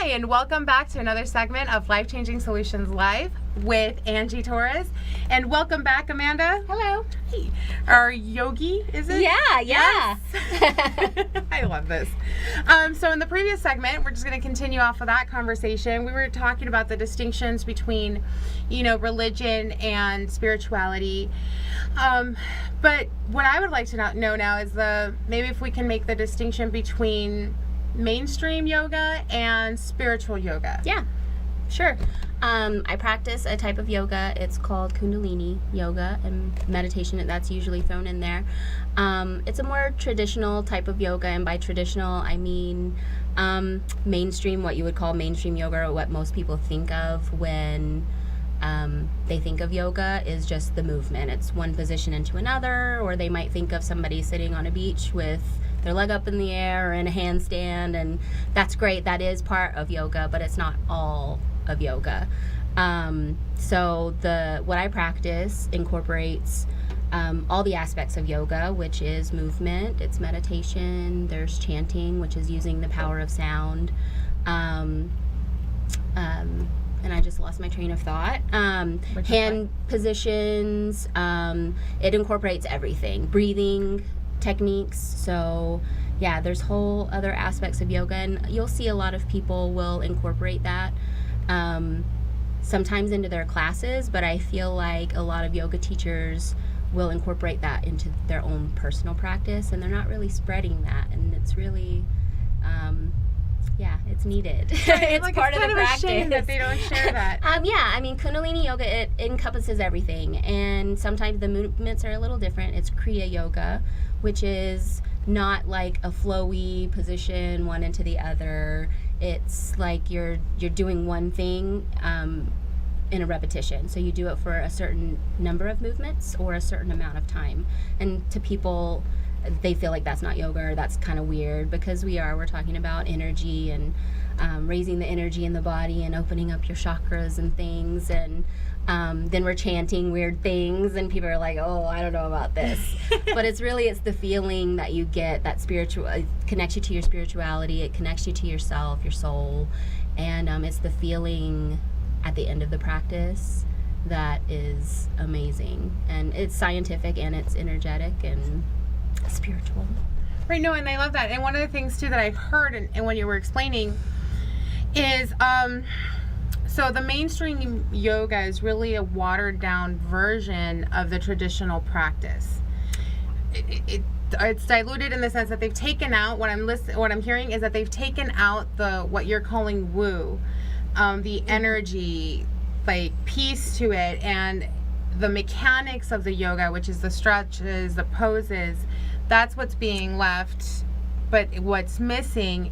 Hi, and welcome back to another segment of Life Changing Solutions Live with Angie Torres. And welcome back, Amanda. Hello. Hey, our yogi, is it? Yeah. Yes. I love this. So in the previous segment, we're just going to continue off of that conversation. We were talking about the distinctions between, religion and spirituality. But what I would like to know now is maybe if we can make the distinction between mainstream yoga and spiritual yoga. Yeah, sure. I practice a type of yoga. It's called Kundalini yoga and meditation. That's usually thrown in there. It's a more traditional type of yoga, and by traditional, I mean mainstream, what you would call mainstream yoga, or what most people think of when they think of yoga is just the movement. It's one position into another, or they might think of somebody sitting on a beach with their leg up in the air or in a handstand, and that's great. That is part of yoga, but it's not all of yoga. So what I practice incorporates all the aspects of yoga, which is movement, it's meditation, there's chanting, which is using the power of sound, and I just lost my train of thought. Hand positions, it incorporates everything. Breathing techniques. So yeah, there's whole other aspects of yoga, and you'll see a lot of people will incorporate that sometimes into their classes, but I feel like a lot of yoga teachers will incorporate that into their own personal practice, and they're not really spreading that, and it's really it's needed. It's like, part it's of the practice. Kind of a shame that they don't share that. Yeah, I mean, Kundalini yoga, it encompasses everything, and sometimes the movements are a little different. It's Kriya yoga, which is not like a flowy position one into the other. It's like you're doing one thing in a repetition. So you do it for a certain number of movements or a certain amount of time. And to people, they feel like that's not yoga, or that's kind of weird, because we're talking about energy and raising the energy in the body and opening up your chakras and things, and then we're chanting weird things, and people are like, oh, I don't know about this. But it's the feeling that you get, that it connects you to your spirituality, it connects you to yourself, your soul, and it's the feeling at the end of the practice that is amazing, and it's scientific, and it's energetic and spiritual. Right, no, and I love that. And one of the things too that I've heard and when you were explaining is so the mainstream yoga is really a watered down version of the traditional practice. It's diluted in the sense that they've taken out, what I'm hearing is that they've taken out what you're calling woo, the energy piece to it, and the mechanics of the yoga, which is the stretches, the poses. That's what's being left, but what's missing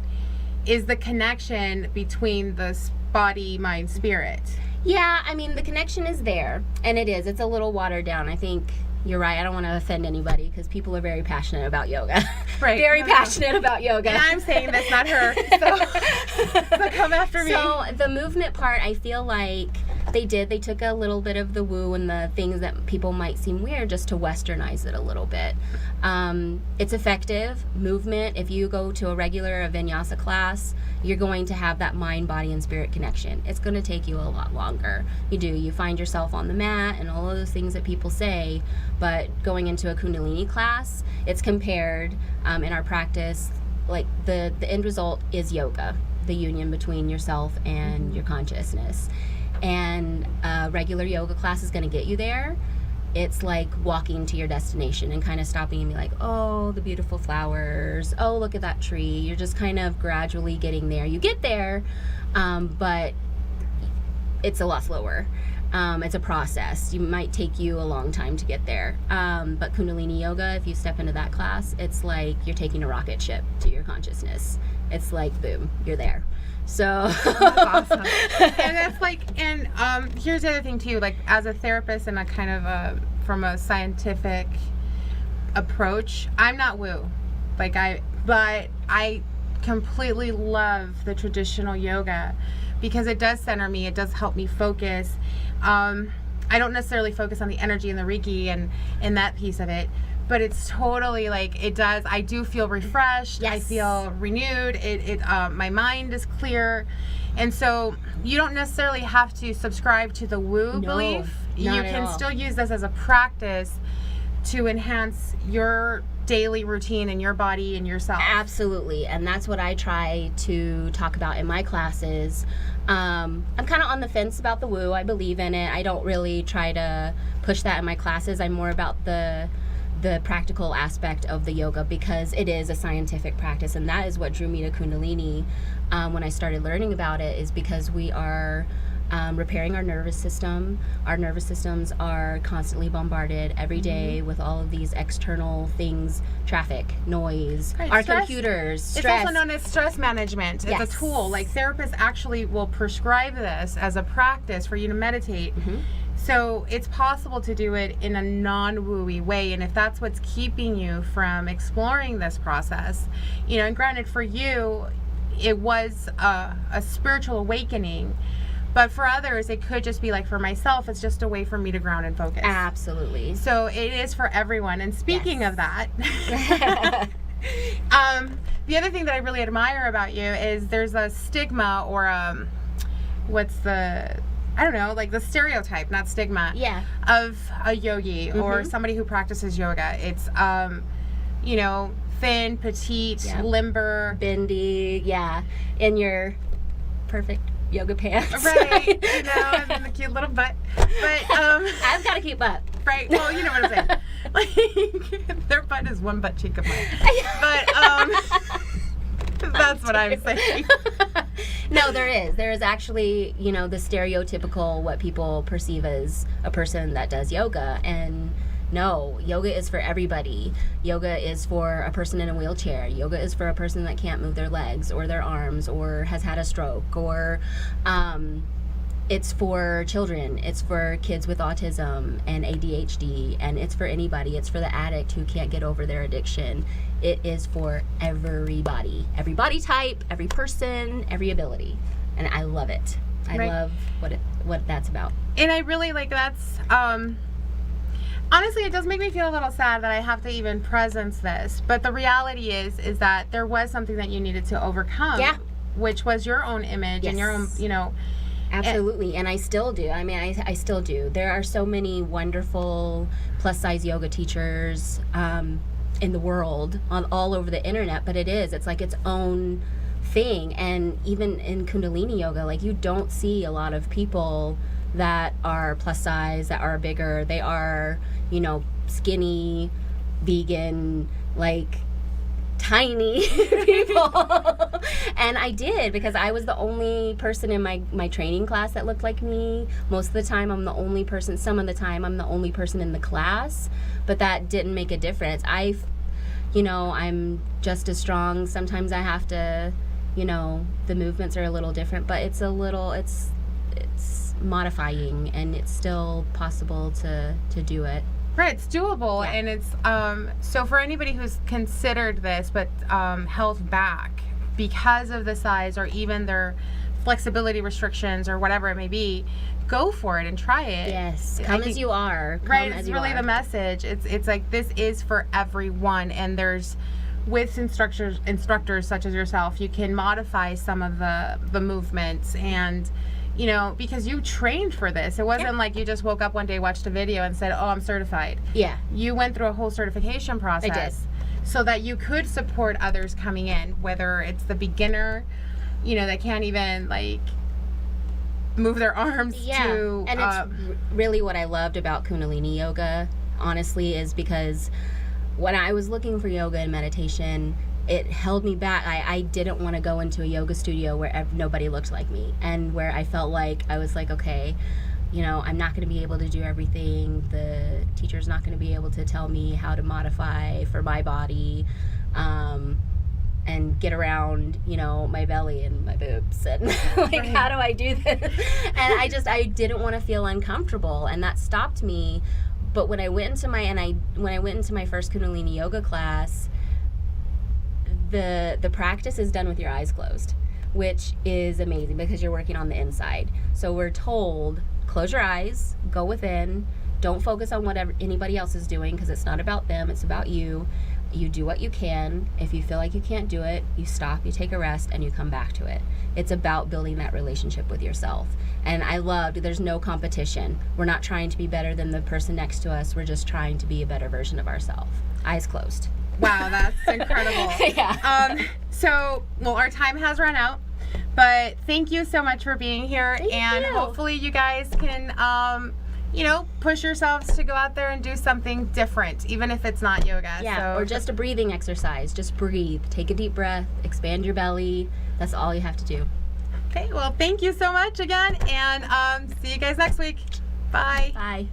is the connection between the body, mind, spirit. Yeah, I mean, the connection is there, and it's a little watered down. I think you're right. I don't want to offend anybody, because people are very passionate about yoga. Right. Very passionate about yoga. And I'm saying this, not her. So come after me. So the movement part, I feel like they took a little bit of the woo and the things that people might seem weird, just to westernize it a little bit. It's effective movement. If you go to a regular vinyasa class, you're going to have that mind, body, and spirit connection. It's going to take you a lot longer. You find yourself on the mat and all of those things that people say, but going into a Kundalini class, it's compared in our practice, like the end result is yoga, the union between yourself and your consciousness. And a regular yoga class is going to get you there. It's like walking to your destination and kind of stopping and be like, oh, the beautiful flowers, oh, look at that tree. You're just kind of gradually getting there. You get there, but it's a lot slower. It's a process. It might take you a long time to get there. But Kundalini yoga, if you step into that class, it's like you're taking a rocket ship to your consciousness. It's like, boom, you're there. So that's awesome. And that's here's the other thing too, as a therapist and a kind of from a scientific approach, I'm not woo, but I completely love the traditional yoga, because it does center me, it does help me focus. I don't necessarily focus on the energy and the Reiki and that piece of it, but it's totally like it does. I do feel refreshed. I Yes. feel renewed. My mind is clear, and so you don't necessarily have to subscribe to the woo No, belief. not You at can all. still use this as a practice to enhance your daily routine and your body and yourself. Absolutely, and that's what I try to talk about in my classes. I'm kind of on the fence about the woo. I believe in it. I don't really try to push that in my classes. I'm more about the practical aspect of the yoga because it is a scientific practice, and that is what drew me to Kundalini when I started learning about it, is because we are repairing our nervous system. Our nervous systems are constantly bombarded every day with all of these external things, traffic, noise, Right, our stress. computers, It's stress. also known as stress management. It's Yes. a tool. Like therapists actually will prescribe this as a practice for you to meditate. So it's possible to do it in a non-wooey way. And if that's what's keeping you from exploring this process, and granted for you, it was a spiritual awakening. But for others, it could just be like for myself, it's just a way for me to ground and focus. Absolutely. So it is for everyone. And speaking Yes. of that, the other thing that I really admire about you is there's a stigma or like the stereotype, not stigma, Yeah. of a yogi or somebody who practices yoga. It's, thin, petite, Yeah. limber. Bendy, yeah, in your perfect yoga pants. Right, and then the cute little butt. But, I've got to keep up. right, well, you know what I'm saying. Like, their butt is one butt cheek of mine. But, that's what I'm saying. No, there is. There is actually, the stereotypical what people perceive as a person that does yoga. And no, yoga is for everybody. Yoga is for a person in a wheelchair. Yoga is for a person that can't move their legs or their arms or has had a stroke, or it's for children. It's for kids with autism and ADHD, and it's for anybody. It's for the addict who can't get over their addiction. It is for everybody. Every body type, every person, every ability. And I love it. I Right. love what that's about. And I really like that's honestly, it does make me feel a little sad that I have to even presence this, but the reality is that there was something that you needed to overcome. Yeah. Which was your own image and your own, Yes. Absolutely, and I still do. I mean, I still do. There are so many wonderful plus-size yoga teachers in the world, all over the internet, but it's like its own thing. And even in Kundalini yoga, like, you don't see a lot of people that are plus size, that are bigger. They are, skinny, vegan, like tiny people. And I did, because I was the only person in my training class that looked like me. Most of the time I'm the only person, some of the time I'm the only person in the class, but that didn't make a difference. I'm just as strong. Sometimes I have to, the movements are a little different, but it's modifying, and it's still possible to do it. Right, it's doable. Yeah. And it's so for anybody who's considered this but held back because of the size or even their flexibility restrictions or whatever it may be, go for it and try it. Yes, I come think- as you are. Come Right, as it's you really are. the message. It's like this is for everyone, and there's with instructors such as yourself, you can modify some of the movements, and because you trained for this. It wasn't like you just woke up one day, watched a video, and said, "Oh, I'm certified." Yeah. You went through a whole certification process so that you could support others coming in, whether it's the beginner, that can't even like move their arms to and it's really what I loved about Kundalini yoga, honestly, is because when I was looking for yoga and meditation, it held me back. I didn't want to go into a yoga studio where nobody looked like me, and where I felt like I was like, okay, I'm not going to be able to do everything. The teacher's not going to be able to tell me how to modify for my body, and get around, my belly and my boobs, and like, Right. how do I do this? And I didn't want to feel uncomfortable, and that stopped me. But when I went into my first Kundalini yoga class, the practice is done with your eyes closed, which is amazing because you're working on the inside. So we're told, close your eyes, go within, Don't focus on what anybody else is doing, because it's not about them, it's about you. You do what you can. If you feel like you can't do it, you stop, you take a rest, and you come back to it. It's about building that relationship with yourself. And I loved, there's no competition. We're not trying to be better than the person next to us. We're just trying to be a better version of ourselves. Eyes closed. Wow, that's incredible. Yeah. So, well, our time has run out, but thank you so much for being here. Thank and you. hopefully you guys can, push yourselves to go out there and do something different, even if it's not yoga. Yeah, So, or just a breathing exercise. Just breathe. Take a deep breath. Expand your belly. That's all you have to do. okay, well, thank you so much again, and see you guys next week. Bye. Bye.